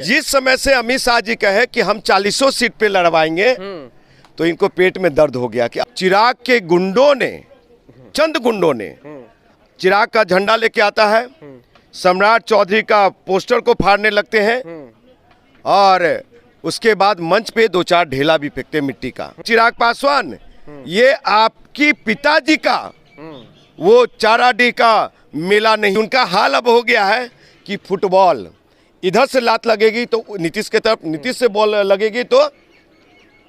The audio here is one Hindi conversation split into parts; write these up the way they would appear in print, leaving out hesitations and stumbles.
जिस समय से अमित शाह जी कहे कि हम 40 सीट पे लड़वाएंगे तो इनको पेट में दर्द हो गया कि चिराग के गुंडों ने, चंद गुंडों ने चिराग का झंडा लेके आता है, सम्राट चौधरी का पोस्टर को फाड़ने लगते हैं और उसके बाद मंच पे 2-4 ढेला भी फेंकते मिट्टी का। चिराग पासवान, ये आपकी पिताजी का वो चाराडी का मेला नहीं, उनका हाल अब हो गया है कि फुटबॉल इधर से लात लगेगी तो नीतीश के तरफ, नीतीश से बॉल लगेगी तो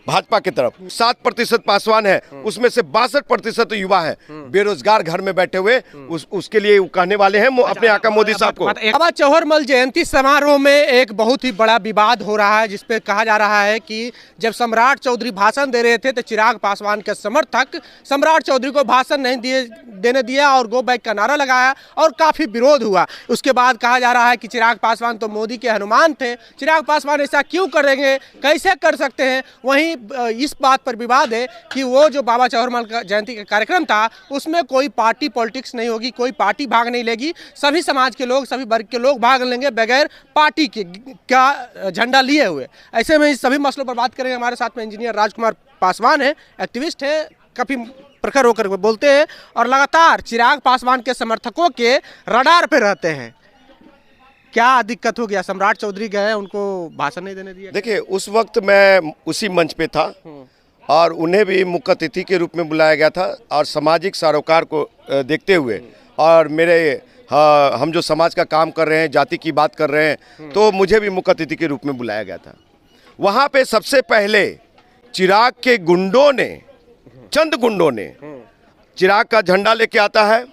भाजपा की तरफ। 7% पासवान है, उसमें से 62% युवा है बेरोजगार घर में बैठे हुए। उसके लिए कहने वाले हैं अपने आका मोदी साहब को। बाबा चौहरमल जयंती समारोह में एक बहुत ही बड़ा विवाद हो रहा है, जिसपे कहा जा रहा है कि जब सम्राट चौधरी भाषण दे रहे थे तो चिराग पासवान के समर्थक सम्राट चौधरी को भाषण नहीं देने दिया और गो बैक का नारा लगाया और काफी विरोध हुआ। उसके बाद कहा जा रहा है कि चिराग पासवान तो मोदी के हनुमान थे, चिराग पासवान ऐसा क्यों करेंगे, कैसे कर सकते हैं। वहीं इस बात पर विवाद है कि वो जो बाबा चौहरमल का जयंती का कार्यक्रम था उसमें कोई पार्टी पॉलिटिक्स नहीं होगी, कोई पार्टी भाग नहीं लेगी, सभी समाज के लोग, सभी वर्ग के लोग भाग लेंगे बगैर पार्टी के का झंडा लिए हुए। ऐसे में इस सभी मसलों पर बात करेंगे। हमारे साथ में इंजीनियर राजकुमार पासवान है, एक्टिविस्ट है, काफी प्रखर होकर बोलते हैं और लगातार चिराग पासवान के समर्थकों के रडार पे रहते हैं। क्या दिक्कत हो गया? सम्राट चौधरी गए, उनको भाषण नहीं देने दिया। देखिए, उस वक्त मैं उसी मंच पे था और उन्हें भी मुख्य अतिथि के रूप में बुलाया गया था और सामाजिक सरोकार को देखते हुए और हम जो समाज का काम कर रहे हैं, जाति की बात कर रहे हैं, तो मुझे भी मुख्य अतिथि के रूप में बुलाया गया था। वहाँ पे सबसे पहले चिराग के गुंडों ने, चंद गुंडों ने चिराग का झंडा लेके आता है,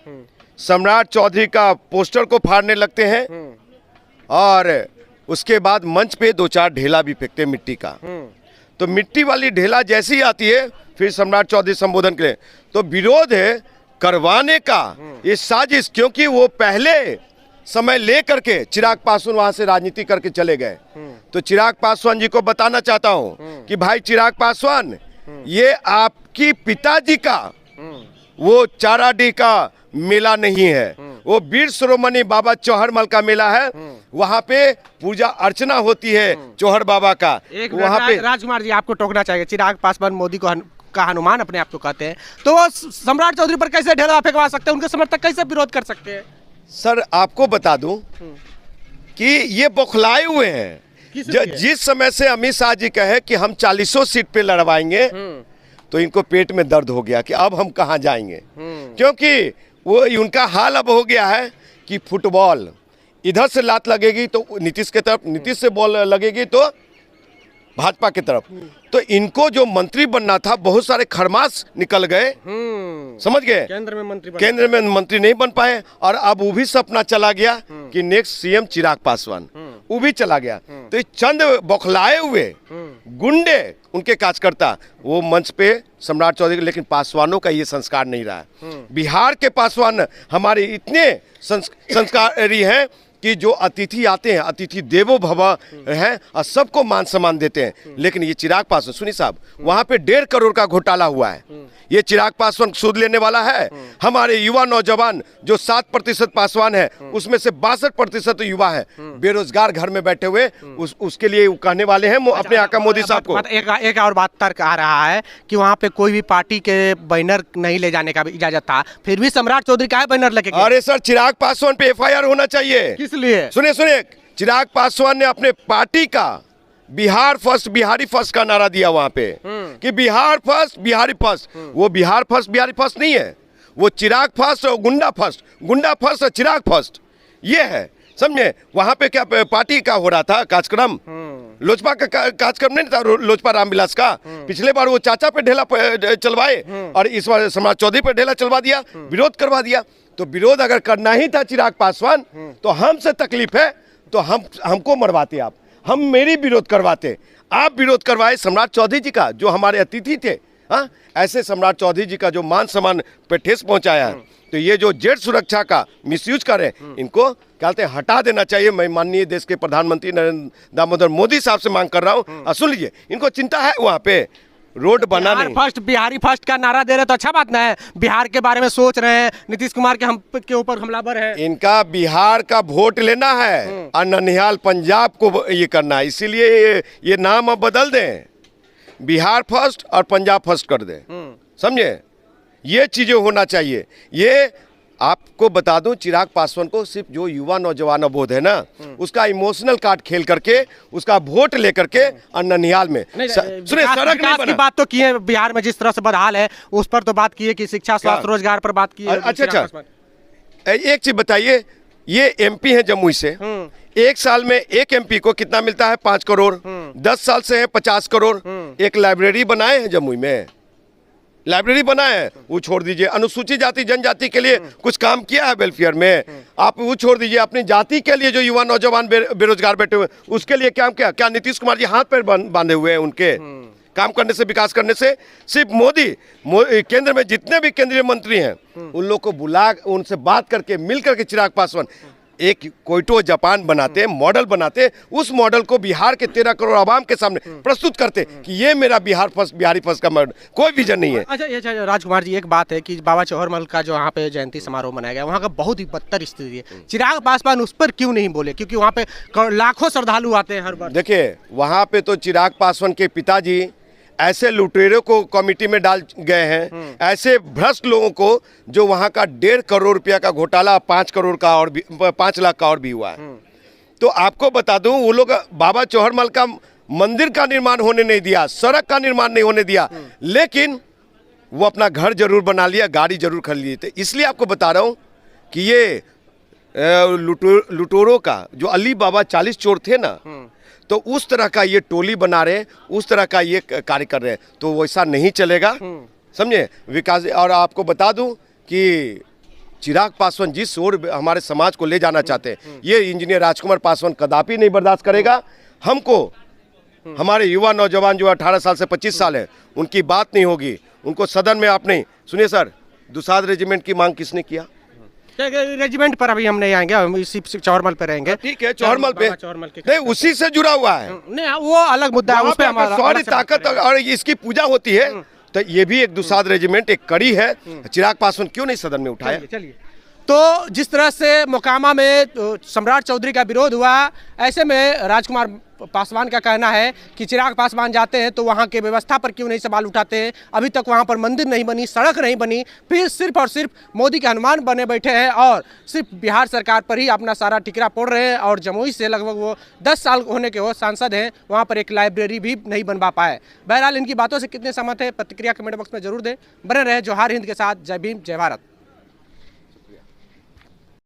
सम्राट चौधरी का पोस्टर को फाड़ने लगते हैं और उसके बाद मंच पे 2-4 ढेला भी फेंकते मिट्टी का। तो मिट्टी वाली ढेला जैसी ही आती है फिर सम्राट चौधरी संबोधन के लिए तो विरोध है करवाने का ये साजिश, क्योंकि वो पहले समय ले करके चिराग पासवान वहां से राजनीति करके चले गए। तो चिराग पासवान जी को बताना चाहता हूं कि भाई चिराग पासवान, ये आपकी पिताजी का वो चाराडी का मेला नहीं है, वो वीर शिरोमणि बाबा चौहरमल का मेला है। वहाँ पे पूजा अर्चना होती है चौहर बाबा का। वहाँ पे राजकुमार जी, आपको टोकना चाहिए। चिराग पासवान मोदी को का हनुमान अपने आप को कहते हैं, तो वो सम्राट चौधरी पर कैसे ढेला फेंकवा सकते हैं? उनके समर्थक कैसे विरोध कर सकते हैं? सर, आपको बता दूं कि ये बौखलाए हुए हैं। जिस समय से अमित शाह जी कहे कि हम 40 सीट पे लड़वाएंगे तो इनको पेट में दर्द हो गया कि अब हम कहाँ जाएंगे, क्योंकि वो उनका हाल अब हो गया है कि फुटबॉल इधर से लात लगेगी तो नीतीश के तरफ, नीतीश से बॉल लगेगी तो भाजपा की तरफ। तो इनको जो मंत्री बनना था, बहुत सारे खरमास निकल गए, समझ गए, केंद्र में मंत्री नहीं बन पाए और अब वो भी सपना चला गया कि नेक्स्ट सीएम चिराग पासवान, वो भी चला गया। तो चंद बौखलाए हुए गुंडे, उनके कार्यकर्ता वो मंच पे सम्राट चौधरी, लेकिन पासवानों का ये संस्कार नहीं रहा है। बिहार के पासवान हमारे इतने संस्कारी हैं कि जो अतिथि आते हैं, अतिथि देवो भव हैं और सबको मान सम्मान देते हैं। लेकिन ये चिराग पासवान, सुनिए साहब, वहाँ पे 1.5 करोड़ का घोटाला हुआ है। ये चिराग पासवान सूद लेने वाला है। हमारे युवा नौजवान जो 7% पासवान है, उसमें से 62% युवा है बेरोजगार घर में बैठे हुए। उसके लिए कहने वाले हैं अपने आका मोदी साहब को। एक और बात तर्क आ रहा है कि वहाँ पे कोई भी पार्टी के बैनर नहीं ले जाने का भी इजाजत था, फिर भी सम्राट चौधरी का बैनर लेके गए। अरे सर, चिराग पासवान पे FIR होना चाहिए। इसलिए सुनिए, चिराग पासवान ने अपने पार्टी का बिहार फर्स्ट, बिहारी फर्स्ट का नारा दिया वहां पे कि बिहार फर्स्ट, बिहारी फर्स्ट। वो बिहार फर्स्ट, बिहारी फर्स्ट नहीं है, वो चिराग फर्स्ट और गुंडा फर्स्ट, गुंडा फर्स्ट और चिराग फर्स्ट, ये है, समझे। वहां पे क्या पार्टी का हो रहा था कार्यक्रम, लोजपा का कार्यक्रम नहीं था, लोजपा रामविलास का। पिछले बार वो चाचा पे ढेला चलवाए और इस बार सम्राट चौधरी पे ढेला चलवा दिया, विरोध करवा दिया। तो विरोध अगर करना ही था चिराग पासवान, तो हमसे तकलीफ है तो हमको मरवाते आप, हम मेरी विरोध करवाते। आप विरोध करवाए सम्राट चौधरी जी का जो हमारे अतिथि थे। हाँ, ऐसे सम्राट चौधरी जी का जो मान सम्मान पे ठेस पहुंचाया है, तो ये जो जेड सुरक्षा का मिसयूज करे, इनको क्या कहते हैं, हटा देना चाहिए। मैं माननीय देश के प्रधानमंत्री नरेंद्र दामोदर मोदी साहब से मांग कर रहा हूँ, सुन लीजिए, इनको चिंता है वहाँ पे रोड बना नहीं। फर्स्ट, बिहारी फर्स्ट का नारा दे रहे तो अच्छा बात ना है। बिहार के बारे में सोच रहे हैं, नीतीश कुमार के ऊपर हमलावर है। इनका बिहार का वोट लेना है और ननिहाल पंजाब को ये करना है, इसीलिए ये नाम अब बदल दें, बिहार फर्स्ट और पंजाब फर्स्ट कर दें। समझे, ये चीजें होना चाहिए। ये आपको बता दूं, चिराग पासवान को सिर्फ जो युवा नौजवान बोध है ना, उसका इमोशनल कार्ड खेल करके, उसका वोट लेकर के और ननिहाल में सुनिए, सड़क नहीं बना। की बात तो की है, बिहार में जिस तरह से बदहाल है उस पर तो बात की है कि शिक्षा, स्वास्थ्य, रोजगार पर बात की है। अच्छा, एक चीज बताइए, ये एमपी है जमुई से, एक साल में एक एमपी को कितना मिलता है? 5 करोड़। 10 साल से है 50 करोड़। एक लाइब्रेरी बनाए हैं जमुई में, लाइब्रेरी बनाए हैं, वो छोड़ दीजिए। अनुसूचित जाति जनजाति के लिए कुछ काम किया है वेलफेयर में, आप वो छोड़ दीजिए। अपनी जाति के लिए जो युवा नौजवान बेरोजगार बैठे हुए, उसके लिए क्या क्या क्या नीतीश कुमार जी हाथ पैर बांधे हुए हैं उनके काम करने से, विकास करने से? सिर्फ मोदी केंद्र में जितने भी केंद्रीय मंत्री हैं उन लोग को बुला, उनसे बात करके, मिल करके चिराग पासवान एक कोयटो जापान बनाते, मॉडल बनाते, उस मॉडल को बिहार के 13 करोड़ आवाम के सामने प्रस्तुत करते कि ये मेरा बिहार फर्स्ट, बिहारी फर्स्ट का मॉडल। कोई विजन नहीं है। अच्छा, राजकुमार जी, एक बात है कि बाबा चौहरमल का जो वहाँ पे जयंती समारोह मनाया गया, वहाँ का बहुत ही बदतर स्थिति है। चिराग पासवान उस पर क्यों नहीं बोले? क्योंकि वहाँ पे लाखों श्रद्धालु आते हैं हर बार। देखिए, वहाँ पे तो चिराग पासवान के पिताजी ऐसे लुटेरों को कमेटी में डाल गए हैं, ऐसे भ्रष्ट लोगों को, जो वहां का 1.5 करोड़ रुपया का घोटाला 5 करोड़ का और 5 लाख का और भी हुआ है। तो आपको बता दूं, वो लोग बाबा चौहरमल का मंदिर का निर्माण होने नहीं दिया, सड़क का निर्माण नहीं होने दिया, लेकिन वो अपना घर जरूर बना लिया, गाड़ी जरूर खरीद ली। इसलिए आपको बता रहा हूं कि ये लुटेरों का जो अली बाबा 40 चोर थे ना, तो उस तरह का ये टोली बना रहे, उस तरह का ये कार्य कर रहे हैं, तो वैसा नहीं चलेगा। समझे, विकास। और आपको बता दूं कि चिराग पासवान जिस ओर हमारे समाज को ले जाना चाहते हैं, ये इंजीनियर राजकुमार पासवान कदापि नहीं बर्दाश्त करेगा। हमको, हमारे युवा नौजवान जो 18 साल से 25 साल है, उनकी बात नहीं होगी। उनको सदन में आप नहीं सुनिए सर, दुसाध रेजिमेंट की मांग किसने किया? रेजिमेंट पर अभी हम नहीं आएंगे, हम इसी चौहरमल पे रहेंगे। ठीक है, चौहरमल पे नहीं, उसी से जुड़ा हुआ है। नहीं, वो अलग मुद्दा है, उस पे हमारा सारी ताकत और इसकी पूजा होती है। तो ये भी एक दुसाध रेजिमेंट, एक कड़ी है। चिराग पासवान क्यों नहीं सदन में उठाया? चलिए, तो जिस तरह से मोकामा में सम्राट चौधरी का विरोध हुआ, ऐसे में राजकुमार पासवान का कहना है कि चिराग पासवान जाते हैं तो वहाँ के व्यवस्था पर क्यों नहीं सवाल उठाते हैं? अभी तक वहाँ पर मंदिर नहीं बनी, सड़क नहीं बनी, फिर सिर्फ और सिर्फ मोदी के हनुमान बने बैठे हैं और सिर्फ बिहार सरकार पर ही अपना सारा टिकरा पोड़ रहे हैं। और जमुई से लगभग वो 10 साल होने के वो सांसद हैं, वहाँ पर एक लाइब्रेरी भी नहीं बनवा पाए। बहरहाल, इनकी बातों से कितने सहमत है, प्रतिक्रिया कमेंट बॉक्स में जरूर दें। बने रहे जोहार हिंद के साथ। जय भीम, जय भारत।